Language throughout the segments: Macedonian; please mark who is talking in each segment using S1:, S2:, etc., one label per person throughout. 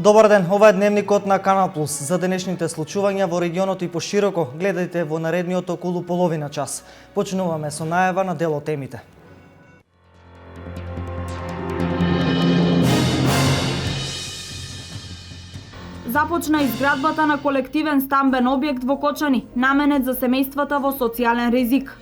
S1: Добар ден, ова е дневникот на Канал Плюс. За денешните случувања во регионот и пошироко гледајте во наредниот околу половина час. Почнуваме со најава на дел од темите.
S2: Започна изградбата на колективен стамбен објект во Кочани, наменет за семејствата во социјален ризик.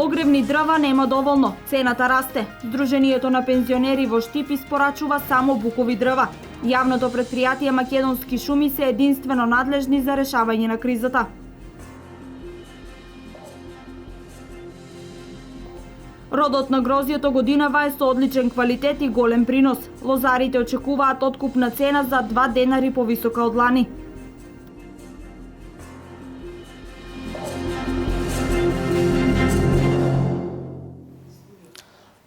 S2: Огревни дрва нема доволно, цената расте. Сдруженијето на пензионери во Штип испорачува само букови дрва. Јавното претпријатие Македонски шуми се единствено надлежни за решавање на кризата. Родот на грозјето годинава е со одличен квалитет и голем принос. Лозарите очекуваат откупна цена за 2 денари повисока од лани.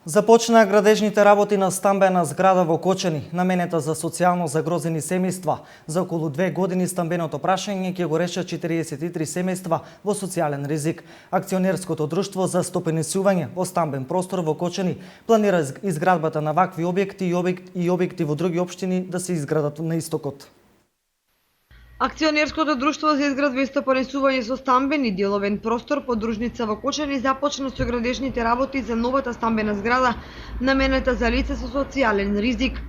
S1: Започнаа градежните работи на стамбена зграда во Кочани, наменета за социјално загрозени семејства. За околу 2 години стамбеното прашање ќе го решат 43 семејства во социјален ризик. Акционерското друштво за стопенисување во стамбен простор во Кочани планира изградбата на вакви објекти и објекти во други општини да се изградат на истокот.
S3: Акционерското друштво за изградба и стопанисување со стамбен и деловен простор подружница во Кочани започна со градежните работи за новата стамбена зграда наменета за лица со социјален ризик.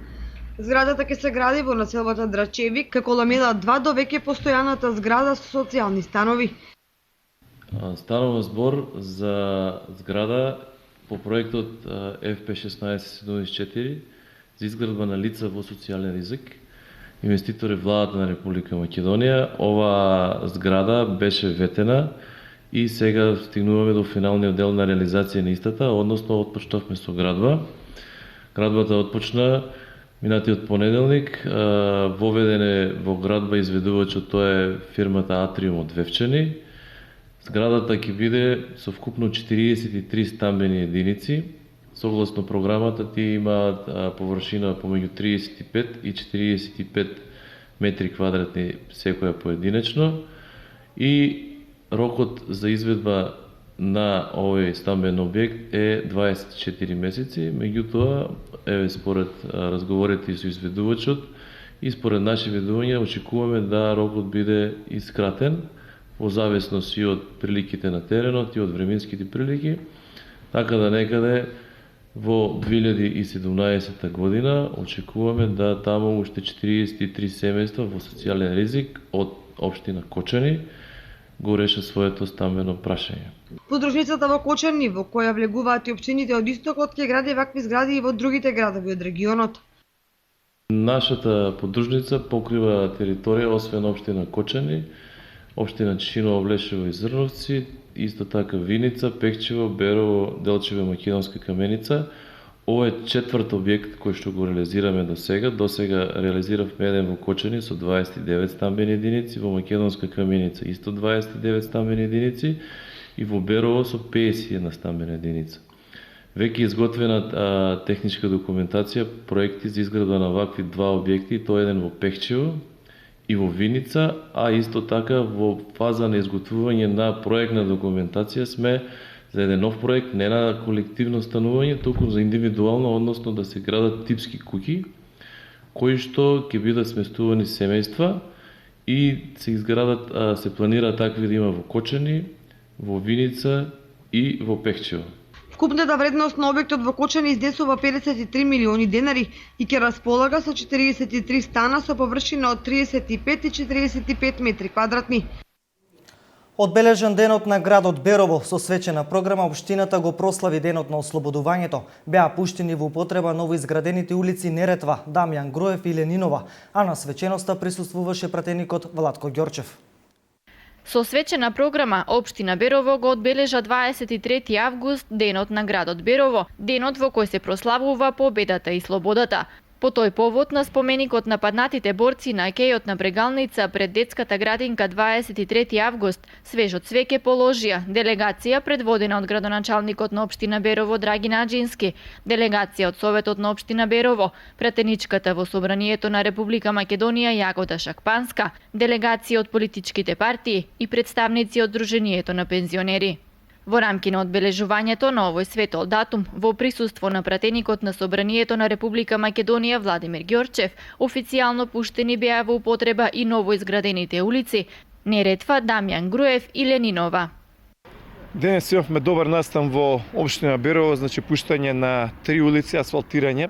S3: Зградата ќе се гради во населбата Драчевик, како ламела 2 до веќе постојаната зграда со социјални станови.
S4: Станува збор за зграда по проектот FP1674 за изградба на лица во социјален ризик. Инвеститор е владата на Република Македонија. Ова зграда беше ветена и сега стигнуваме до финалниот дел на реализација на истата, односно отпочнавме со градба. Градбата отпочна минатиот понеделник, воведен е во градба изведувачот, тоа е фирмата Атриум од Вевчани. Зградата ќе биде со вкупно 43 стамбени единици. Согласно програмата тие имаат површина помеѓу 35 и 45 метри квадратни секоја поединечно и рокот за изведба на овој стамбен објект е 24 месеци, меѓутоа според разговорите со изведувачот и според наши ведувања очекуваме да рокот биде искратен во зависност и од приликите на теренот и од временските прилики, така да некаде во 2017 година очекуваме да таму уште 43 семејства во социјален ризик од општина Кочани го реша своето стамбено прашање.
S3: Подружницата во Кочани, во која влегуваат и општините од истокот, ќе гради вакви згради и во другите градови од регионот.
S4: Нашата подружница покрива територија освен општина Кочани, општина Чишиново, Влешево и Зрновци, исто така Виница, Пекчево, Берово, Делчево и Македонска Каменица. Ова е 4-ти објект кој што го реализираме до сега. До сега реализиравме еден во Кочани со 29 стамбени единици, во Македонска Каменица исто 29 стамбени единици и во Берово со 51 стамбена единица. Веќе изготвена техничка документација, проекти за изградба на вакви 2 објекти, тоа е еден во Пекчево и во Виница, а исто така во фаза на изготвување на проектна документација сме за еден нов проект, не на колективно станување, туку за индивидуално, односно да се градат типски куќи, кои што ќе бидат сместувани семејства и се изградат, се планира такви да има во Кочани, во Виница и во Пекчево.
S3: Вкупната вредност на објектот во Кочани изнесува 53 милиони денари и ќе располага со 43 стана со површина од 35 и 45 метри квадратни.
S1: Одбележан денот на градот Берово со свечена програма, општината го прослави денот на ослободувањето. Беа пуштени во употреба новоизградените улици Неретва, Дамјан Гроев и Ленинова, а на свеченоста присуствуваше пратеникот Владко Ѓорчев.
S5: Со свечена програма, општина Берово го одбележа 23 август денот на градот Берово, денот во кој се прославува победата и слободата. По тој повод на споменикот на паднатите борци на кејот на Брегалница пред детската градинка 23 август свежот цвеќе положија делегација предводена од градоначалникот на општина Берово Драги Наџински, делегација од Советот на општина Берово, пратеничката во Собранието на Република Македонија Јагода Шакпанска, делегација од политичките партии и представници од Друженијето на пензионери. Во рамки на одбележувањето на овој светол датум, во присуство на пратеникот на Собранието на Република Македонија Владимир Ѓорчев, официјално пуштени беа во употреба и новоизградените улици Неретва, Дамјан Груев и Ленинова.
S6: Денес имавме добар настан во општина Берово, значи пуштање на 3 улици, асфалтирање.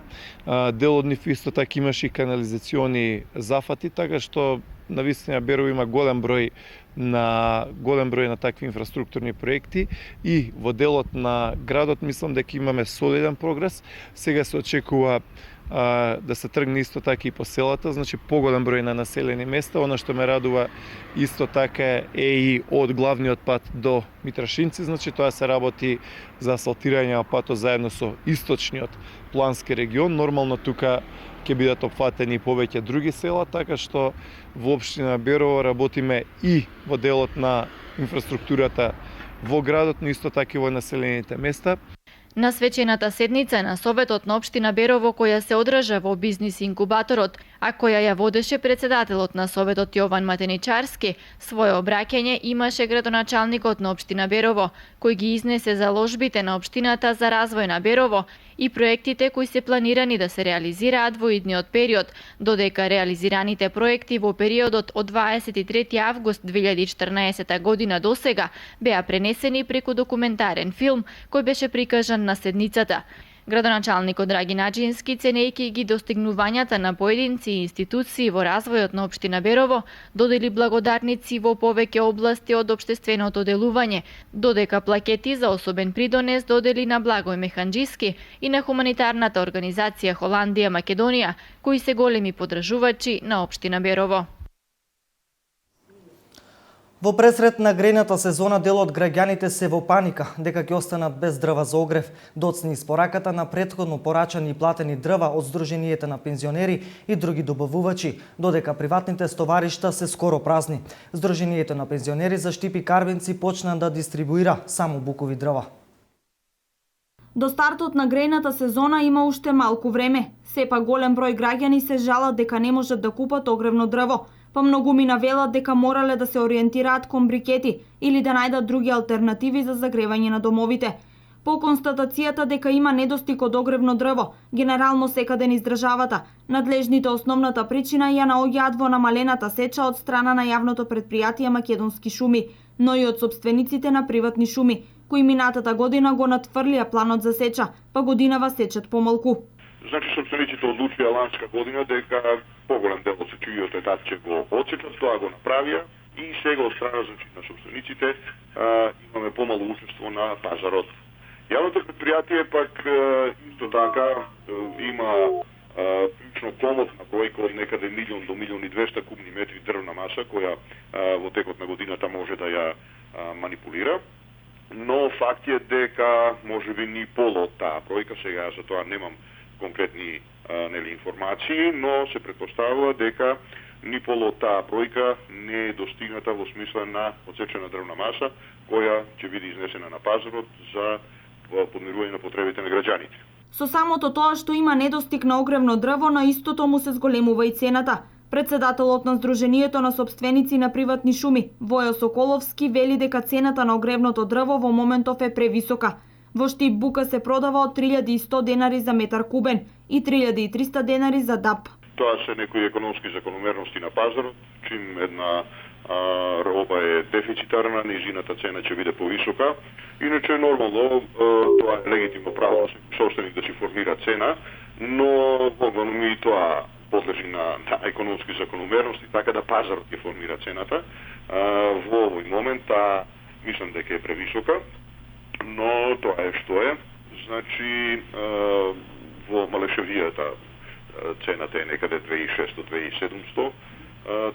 S6: Дел од нив исто така имаше и канализациони зафати, така што навистина Берово има голем број на такви инфраструктурни проекти и во делот на градот мислам дека имаме солиден прогрес. Сега се очекува да се тргне исто така и по селата, значи поголем број на населени места. Она што ме радува исто така е и од главниот пат до Митрашинци, значи тоа се работи за асфалтирање на патот заедно со источниот плански регион. Нормално тука ќе бидат опфатени повеќе други села, така што во општина Берово работиме и во делот на инфраструктурата во градот, но исто така и во населените места.
S5: На свечената седница на Советот на општина Берово, која се одржа во бизнис инкубаторот, а која ја водеше председателот на Советот Јован Матеничарски, свое обраќање имаше градоначалникот на општина Берово, кој ги изнесе заложбите на општината за развој на Берово и проектите кои се планирани да се реализираат во идниот период, додека реализираните проекти во периодот од 23 август 2014 година до сега беа пренесени преку документарен филм кој беше прикажан на седницата. Градоначалникот Драги Наџински, ценејќи ги достигнувањата на поединци и институции во развојот на општина Берово, додели благодарници во повеќе области од општественото делување, додека плакети за особен придонес додели на Благој Механџиски и на хуманитарната организација Холандија Македонија, кои се големи подржувачи на општина Берово.
S1: Во пресред на грејната сезона дел од граѓаните се во паника дека ќе останат без дрва за огрев, доцни испораката на претходно порачани и платени дрва од Сдруженијата на пензионери и други добавувачи, додека приватните стоваришта се скоро празни. Сдруженијето на пензионери за Штипи Карбенци почна да дистрибуира само букови дрва.
S2: До стартот на грејната сезона има уште малку време. Сепак голем број граѓани се жалат дека не можат да купат огревно дрво, па многуми навелат дека морале да се ориентираат кон брикети или да најдат други алтернативи за загревање на домовите. По констатацијата дека има недостиг од огревно дрво, генерално секаде низ државата, надлежните основната причина ја наоѓаат во намалената сеча од страна на јавното претпријатие Македонски шуми, но и од сопствениците на приватни шуми, кои минатата година го надфрлија планот за сеча, па годинава сечат помалку.
S7: Значи, собствениците одлучија ланска година дека поголем дел од сечивиот етап ќе го отсечат, тоа го направија и сега од страна на собствениците имаме помало учество на пазарот. Јавното претпријатие пак исто така има прилично комотна бројка од некаде 1 до 1.200.000 кубни метри дрвна маса која во текот на годината може да ја манипулира. Но факт е дека можеби ни полу од таа бројка, сега за тоа немам конкретни информации, но се претпоставува дека ни полу од таа бројка не е достигната во смисла на отсечена дрвна маса која ќе биде изнесена на пазарот за подмирување на потребите на граѓаните.
S2: Со самото тоа што има недостиг на огревно дрво, на истото му се зголемува и цената. Председателот на Сдруженијето на собственици на приватни шуми, Војо Соколовски, вели дека цената на огревното дрво во моментов е превисока. Во Штип бука се продава од 3100 денари за метар кубен и 3300 денари за дап.
S7: Тоа се некои економски закономерности на пазарот, чим една роба е дефицитарна, низината цена ќе биде повисока. Иначе нормално тоа е легитимно право на собственик да си формира цена, но главно и тоа подлежи на економски закономерности, така да пазарот ќе формира цената. Во овој момент мислам дека е превисока, но тоа е што е. Значи во Малешевијата цената е некаде 2600-2700,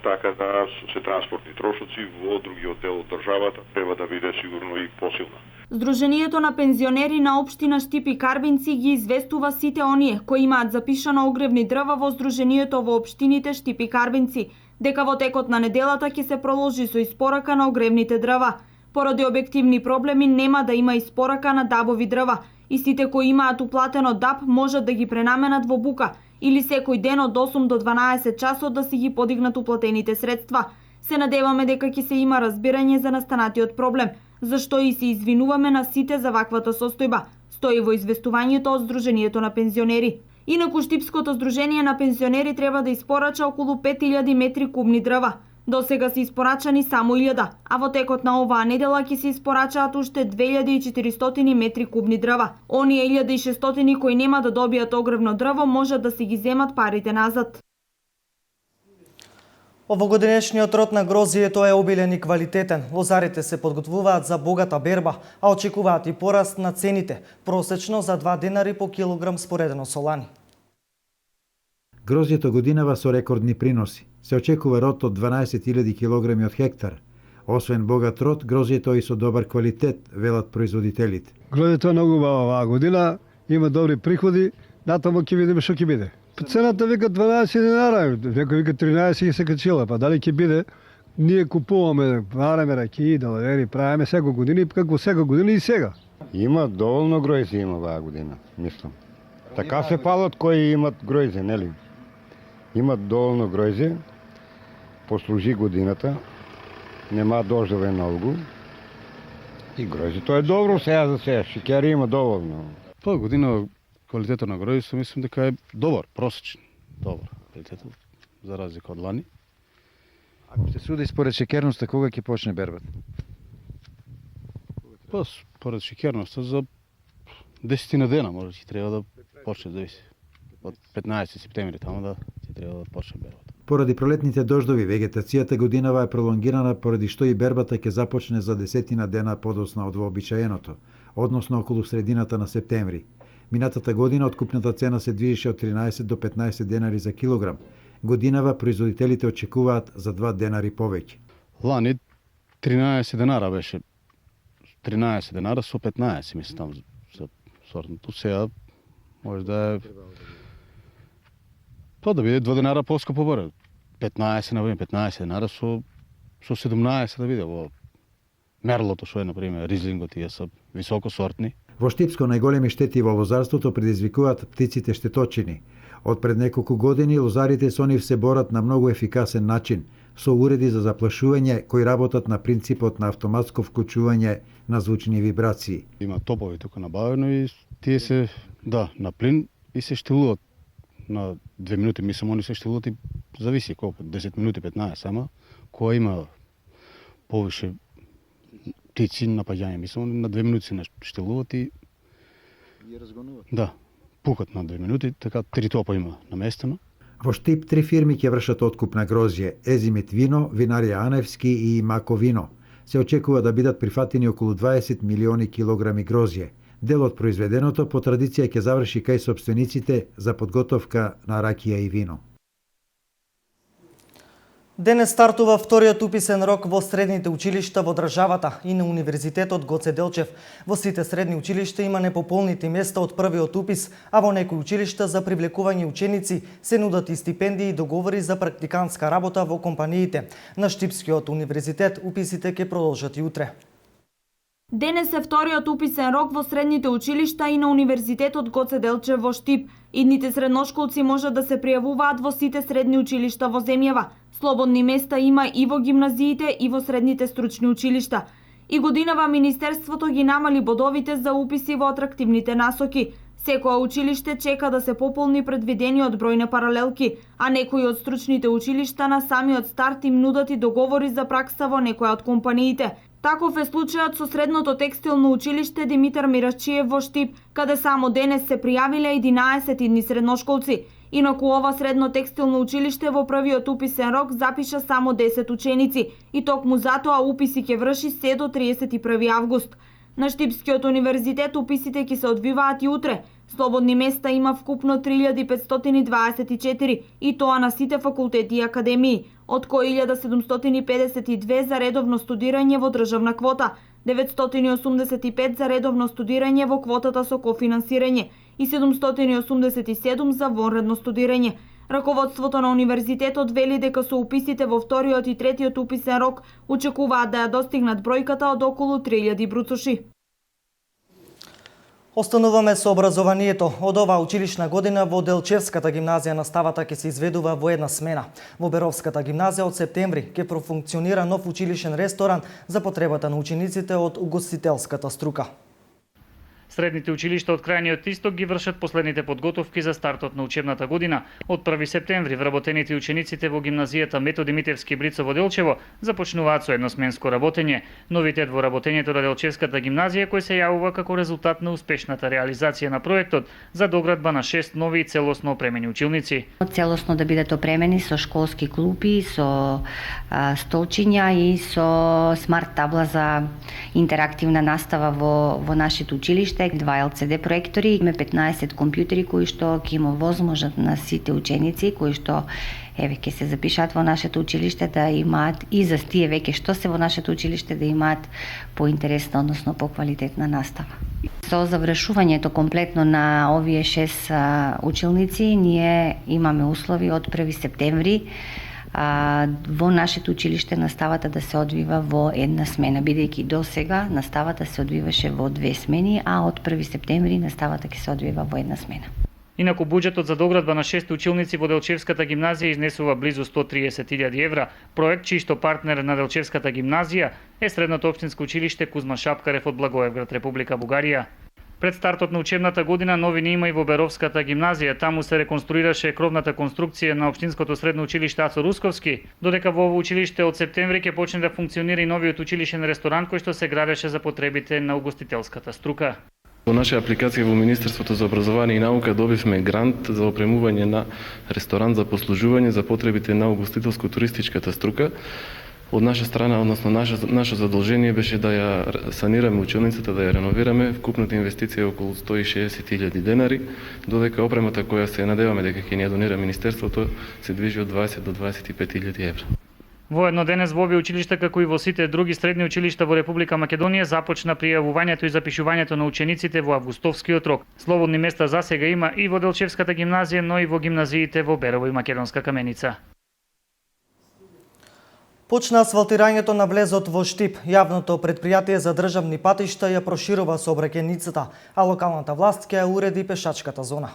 S7: така да се транспортни трошоци во другиот дел од државата треба да биде сигурно и посилна.
S2: Сдруженијето на пензионери на општина Штипи Карбинци ги известува сите оние кои имаат запишано огревни дрва во Сдруженијето во општините Штипи Карбинци, дека во текот на неделата ќе се проложи со испорака на огревните дрва. Поради објективни проблеми нема да има испорака на дабови дрва и сите кои имаат уплатено даб можат да ги пренаменат во бука или секој ден од 8 до 12 часот да си ги подигнат уплатените средства. Се надеваме дека ќе се има разбирање за настанатиот проблем, зашто и се извинуваме на сите за ваквата состојба, стои во известувањето од Сдруженијето на пензионери. Инаку Штипското Сдружение на пензионери треба да испорача околу 5000 метри кубни дрва. До сега се испорачани само 1000, а во текот на оваа недела ќе се испорачаат уште 2400 метри кубни дрва. Оние 1600 кои нема да добијат огревно дрво можат да си ги земат парите назад.
S1: Овогодинешниот род на грозието е обилен и квалитетен. Лозарите се подготвуваат за богата берба, а очекуваат и пораст на цените, просечно за 2 денари по килограм споредено со лани.
S8: Грозието годинава со рекордни приноси. Се очекува род од 12.000 кг од хектар. Освен богат род, грозието е и со добар квалитет, велат производителите.
S9: Грозието е многу убаво оваа година, има добри приходи, натаму ќе видиме што ќе биде. Цената вика 12 динара, вика 13 и се качила, па дали ќе биде? Ние купуваме, вареме ракии, далавери, правиме секој година и како секој година и сега.
S10: Има доволно гројзи има оваа година, мислам. Така се палат кои имат гројзи, нели? Имат доволно гројзи, послужи годината, нема дождове многу. И гројзито е добро сега за сега, шикери има доволно.
S11: Па година квалитетот на гројзито мислам дека е добар, просечен. Добар квалитетот, за разлика од лани.
S8: Ако се суди според шекерноста, кога ќе почне бербата?
S11: Па според шекерноста за 10 дена може ќе треба да почне, зависи. Од 15 септември тамо да ќе треба да почне бербата.
S8: Поради пролетните дождови, вегетацијата годинава е пролонгирана, поради што и бербата ќе започне за 10 дена подоцна од вообичаеното, односно околу средината на септември. Минатата година откупната цена се движеше од 13 до 15 денари за килограм. Годинава производителите очекуваат за 2 денари повеќе.
S11: Лани 13 денара беше. 13 денара со 15, мислам, там за сортното. Сега може да е... Па да биде 2 денара поскапо баре. 15 на 15 денара со 17 да биде во мерлото, што е, например, ризлингот, тие се високо сортни.
S8: Во Штипско најголеми штети во лозарството предизвикуваат птиците штеточини. Од пред неколку години лозарите со нив се борат на многу ефикасен начин, со уреди за заплашување кои работат на принципот на автоматско вклучување на звучни вибрации.
S11: Има топови тука набавено и тие се, на плин и се штилуваат на 2 минути, мислам, они се штилуваат и зависи колку, 10 минути, 15, сама, која има повише птици напаѓање, мислам, на 2 минути се штилуваат и ги разгонуваат. Да, пукат на 2 минути, така 3 топа има наместено.
S8: Во Штип 3 фирми ќе вршат откуп на грозје: Езимит вино, Винарија Аневски и Мако вино. Се очекува да бидат прифатени околу 20 милиони килограми грозје. Дел од произведеното по традиција ќе заврши кај сопствениците за подготовка на ракија и вино.
S1: Денес стартува вториот уписен рок во средните училишта во државата и на Универзитетот Гоце Делчев. Во сите средни училишта има непополнити места од првиот упис, а во некои училишта за привлекување ученици се нудат и стипендии и договори за практикантска работа во компаниите. На Штипскиот универзитет уписите ќе продолжат и утре.
S2: Денес е вториот уписен рок во средните училишта и на Универзитетот Гоце Делчев во Штип. Идните средношколци можат да се пријавуваат во сите средни училишта во земјава. Слободни места има и во гимназиите и во средните стручни училишта. И годинава Министерството ги намали бодовите за уписи во атрактивните насоки. Секоја училиште чека да се пополни предвидениот број на паралелки, а некои од стручните училишта на самиот старт им нудат и договори за пракса во некоја од компаниите. Таков е случајот со средното текстилно училиште Димитар Мирачиев во Штип, каде само денес се пријавиле 11 идни средношколци. Инаку ова средно текстилно училиште во првиот уписен рок запиша само 10 ученици и токму затоа уписи ќе врши се до 31 август. На Штипскиот универзитет уписите ќе се одвиваат и утре. Слободни места има вкупно 3524 и тоа на сите факултети и академии, од кои 1752 за редовно студирање во државна квота, 985 за редовно студирање во квотата со кофинансирање и 787 за вонредно студирање. Раководството на универзитетот вели дека со уписите во вториот и третиот уписен рок очекуваат да ја достигнат бројката од околу 3000 бруцуши.
S1: Остануваме со образованието. Од оваа училишна година во Делчевската гимназија наставата ќе се изведува во една смена. Во Беровската гимназија од септември ќе профункционира нов училишен ресторан за потребата на учениците од угостителската струка.
S12: Средните училишта од крајниот исток ги вршат последните подготовки за стартот на учебната година. Од 1 септември вработените учениците во гимназијата Методи Митевски Брицо во Делчево започнуваат со едносменско работење. Новитет во работењето на Делчевската гимназија кој се јавува како резултат на успешната реализација на проектот за доградба на 6 нови и целосно опремени училници.
S13: Целосно да бидат опремени со школски клупи, со столчиња и со смарт табла за интерактивна настава во нашето училиште. 2 LCD проектори, име 15 компјутери кои што ќе има возможност на сите ученици кои што ќе се запишат во нашето училиште да имаат и за тие веќе што се во нашето училиште да имаат поинтересна, односно поквалитетна настава. Со завршувањето комплетно на овие 6 училници ние имаме услови од 1 септември во нашето училиште наставата да се одвива во една смена, бидејќи до сега наставата се одвиваше во 2 смени, а од 1 септември наставата ќе се одвива во една смена.
S12: Инаку буџетот за доградба на 6 училници во Делчевската гимназија изнесува близу 130.000 евра. Проект чиј што партнер на Делчевската гимназија е Средното општинско училиште Кузма Шапкарев од Благоевград, Република Бугарија. Пред стартот на учебната година новини има и во Беровската гимназија. Таму се реконструираше кровната конструкција на општинското средно училиште Ацо Русковски, додека во ово училиште од септември ќе почне да функционира и новиот училишен ресторан кој што се градеше за потребите на угостителската струка.
S4: Во наша апликација во Министерството за образование и наука добивме грант за опремување на ресторан за послужување за потребите на угостителско-туристичката струка. Од наша страна, односно наше задолжение беше да ја санираме училницата, да ја реновираме. Вкупната инвестиција е околу 160.000 денари, додека опремата која се надеваме дека ќе ни ја донира Министерството се движи од 20 до 25.000 евра.
S12: Воедно денес во овие училишта, како и во сите други средни училишта во Република Македонија, започна пријавувањето и запишувањето на учениците во августовскиот рок. Слободни места засега има и во Делчевската гимназија, но и во гимназиите во Берово и Македонска Каменица.
S1: Почна асфалтирањето на влезот во Штип. Јавното предпријатие за државни патишта ја проширува сообраќајницата, а локалната власт ќе ја уреди пешачката зона.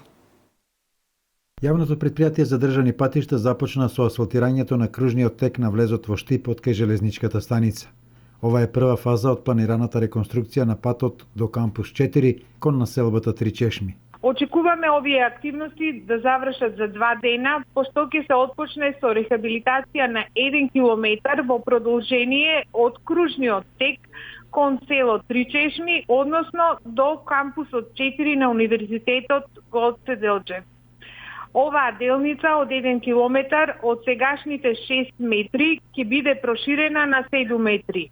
S8: Јавното предпријатие за државни патишта започна со асфалтирањето на кружниот тек на влезот во Штип од кај железничката станица. Ова е прва фаза од планираната реконструкција на патот до кампус 4 кон населбата Три Чешми.
S14: Очекуваме овие активности да завршат за 2 дена, пошто ќе се отпочне со рехабилитација на 1 километар во продолжение од кружниот тек кон село Три Чешми, односно до кампусот 4 на Универзитетот Гоце Делчев. Оваа делница од 1 километар од сегашните 6 метри ќе биде проширена на 7 метри.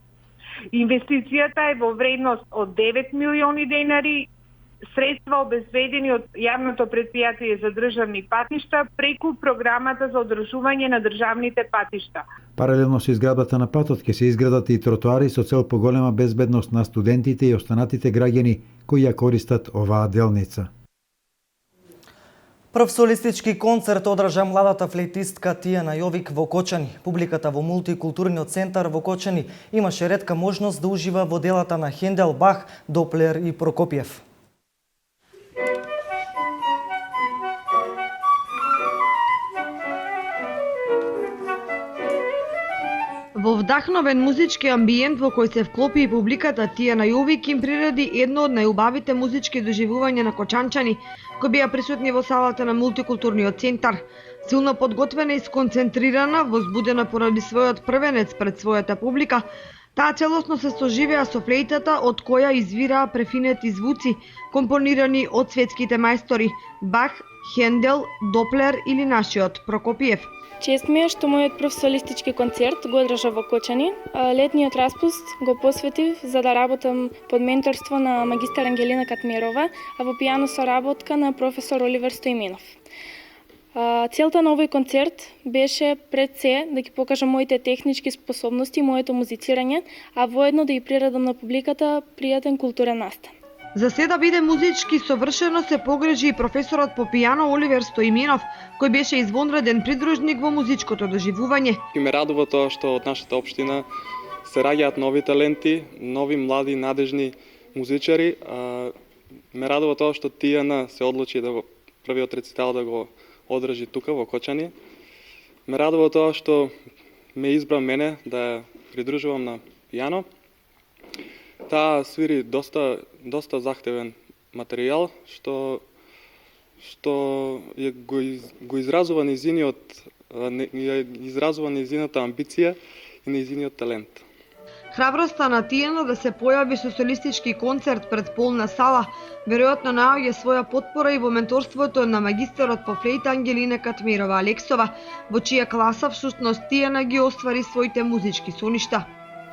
S14: Инвестицијата е во вредност од 9 милиони денари, средства обезбедени од Јавното предпријатие за државни патишта преку програмата за одржување на државните патишта.
S8: Паралелно со изградбата на патот ќе се изградат и тротоари со цел поголема безбедност на студентите и останатите граѓани кои ја користат оваа делница.
S1: Прв солистички концерт одржа младата флейтистка Тијана Јовик во Кочани. Публиката во мултикултурниот центар во Кочани имаше ретка можност да ужива во делата на Хендел, Бах, Доплер и Прокопиев.
S3: Во вдахновен музички амбиент во кој се вклопи и публиката, Тијана Јовик им приреди едно од најубавите музички доживувања на кочанчани, кои беа присутни во салата на мултикултурниот центар. Силно подготвена и сконцентрирана, возбудена поради својот првенец пред својата публика, таа целосно се соживеа со флейтата од која извираа префинети звуци, компонирани од светските мајстори Бах, Хендел, Доплер или нашиот Прокопиев.
S15: Чест ми е што мојот прв солистички концерт го одржа во Кочани. Летниот распуст го посветив за да работам под менторство на магистар Ангелина Катмерова, а во пијано соработка на професор Оливер Стоименов. Целта на овој концерт беше пред се да ги покажам моите технички способности, моето музицирање, а воедно да ги приредам на публиката пријатен културен настан.
S3: За се да биде музички совршено се погрежи и професорот по пијано Оливер Стоименов, кој беше извонреден придружник во музичкото доживување.
S16: И ме радува тоа што од нашата општина се раѓаат нови таленти, нови млади надежни музичари. ме радува тоа што Тијана се одлучи да го првиот рецитал да го одржи тука во Кочани. Ме радува тоа што ме избра мене да ја придружувам на пијано. Таа свири доста захтевен материјал што го изразува нејзината амбиција и нејзиниот талент.
S3: Храброста на Тијана да се појави со солистички концерт пред полна сала веројатно наоѓа своја потпора и во менторството на магистерот по флейта Ангелина Катмирова Алексова, во чија класа всушност Тијана ги оствари своите музички соништа.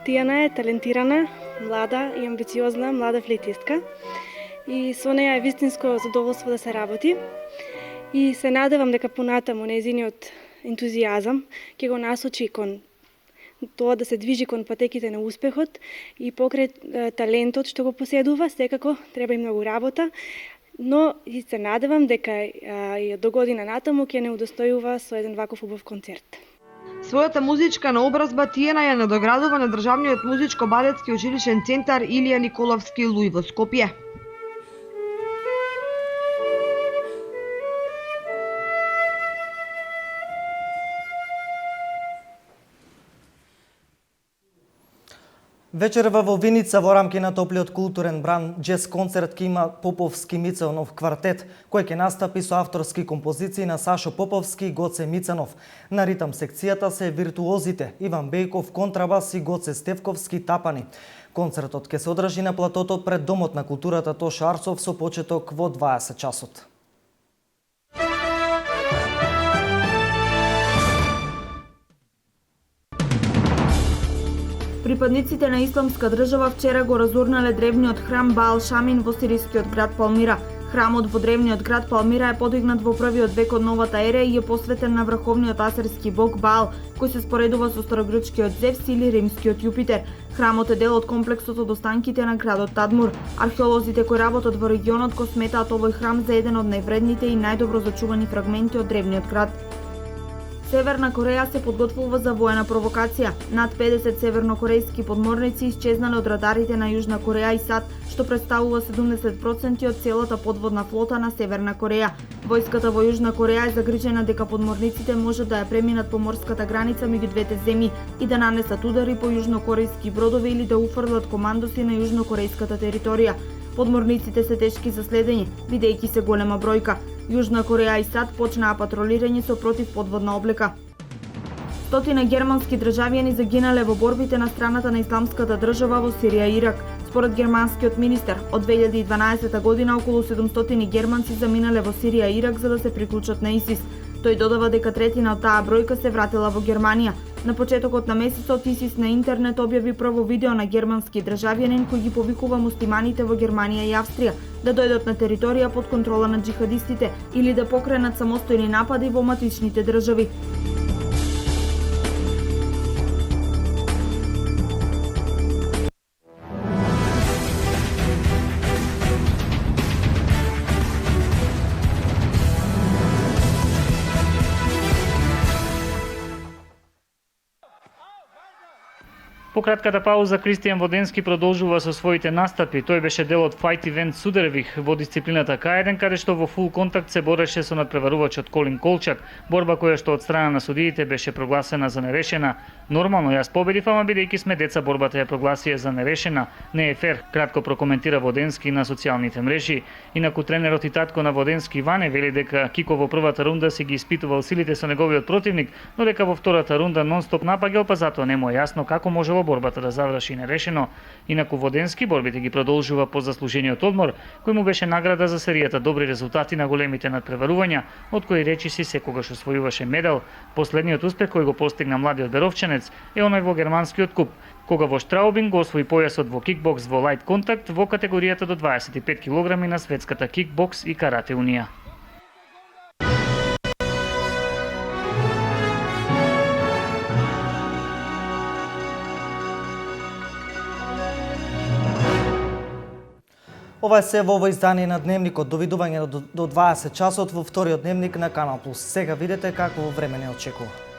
S15: Тијана е талентирана, млада и амбициозна млада флейтистка и со неја е вистинско задоволство да се работи. И се надевам дека понатаму нејзиниот ентузијазам ќе го насочи кон тоа да се движи кон патеките на успехот и покрај талентот што го поседува, секако треба и многу работа, но и се надевам дека и до година натаму ќе не удостојува со еден ваков убав концерт.
S3: Својата музичка наобразба Тијана ја надоградува на Државниот музичко-балетски училишен центар Илија Николовски Луј во Скопје.
S1: Вечерва во Виница во рамки на топлиот културен бран джез концерт ќе има Поповски Мицанов квартет, кој ќе настапи со авторски композиции на Сашо Поповски и Гоце Мицанов. На ритам секцијата се виртуозите Иван Бејков контрабас и Гоце Стевковски тапани. Концертот ќе се одржи на платото пред Домот на културата Тоша Арцов со почеток во 20 часот.
S2: Припадниците на Исламска држава вчера го разурнале древниот храм Баал Шамин во сирискиот град Палмира. Храмот во древниот град Палмира е подигнат во првиот век од новата ера и е посветен на врховниот асирски бог Баал, кој се споредува со старогрчкиот Зевс или римскиот Јупитер. Храмот е дел од комплексот од останките на градот Тадмур. Археолозите кои работат во регионот го сметаат овој храм за еден од највредните и најдобро зачувани фрагменти од древниот град. Северна Кореја се подготвува за воена провокација. Над 50 севернокорејски подморници исчезнале од радарите на Јужна Кореја и САД, што представува 70% од целата подводна флота на Северна Кореја. Војската во Јужна Кореја е загрижена дека подморниците можат да ја преминат по морската граница меѓу двете земји и да нанесат удари по јужнокорејски бродови или да уфрлат командоси на јужнокорејската територија. Подморниците се тешки за следење, бидејќи се голема бројка. Јужна Кореја и САД почнаа патролирање со противподводна облека. Стотина германски државјани загинале во борбите на страната на Исламската држава во Сирија и Ирак. Според германскиот министер, од 2012 година околу 700 германци заминале во Сирија и Ирак за да се приклучат на ИСИС. Тој додава дека третина од таа бројка се вратила во Германија. На почетокот на месецот ИСИС на интернет објави прво видео на германски државјанин кој ги повикува муслиманите во Германија и Австрија да дојдат на територија под контрола на џихадистите или да покренат самостојни напади во матичните држави.
S12: По кратката пауза Кристијан Воденски продолжува со своите настапи. Тој беше дел од Fight Event Судервих во дисциплината К1, каде што во фул контакт се бореше со надпреварувачот Колин Колчак, борба која што од страна на судиите беше прогласена за нерешена. Нормално јас победив, ама бидејќи сме деца, борбата ја прогласија за нерешена. Не е фер, кратко прокоментира Воденски на социјалните мрежи. Инаку тренерот и татко на Воденски Ване вели дека Кико во првата рунда си ги испитувал силите со неговиот противник, но дека во втората рунда нон-стоп напагел, па затоа не му е јасно како можело борбата да заврши нерешено. Инаку Воденски борбите ги продолжува по заслужениот одмор, кој му беше награда за серијата добри резултати на големите надпреварувања, од кои речиси секогаш освојуваше медал. Последниот успех кој го постигна младиот беровчанец е оној во германскиот куп, кога во Штраубин го освои појасот во кикбокс во лајт контакт во категоријата до 25 кг на светската кикбокс и карате унија.
S1: Ова е се во ово издание на Дневникот. Довидување до 20 часот во вториот Дневник на Канал Плюс. Сега видете какво време не очекува.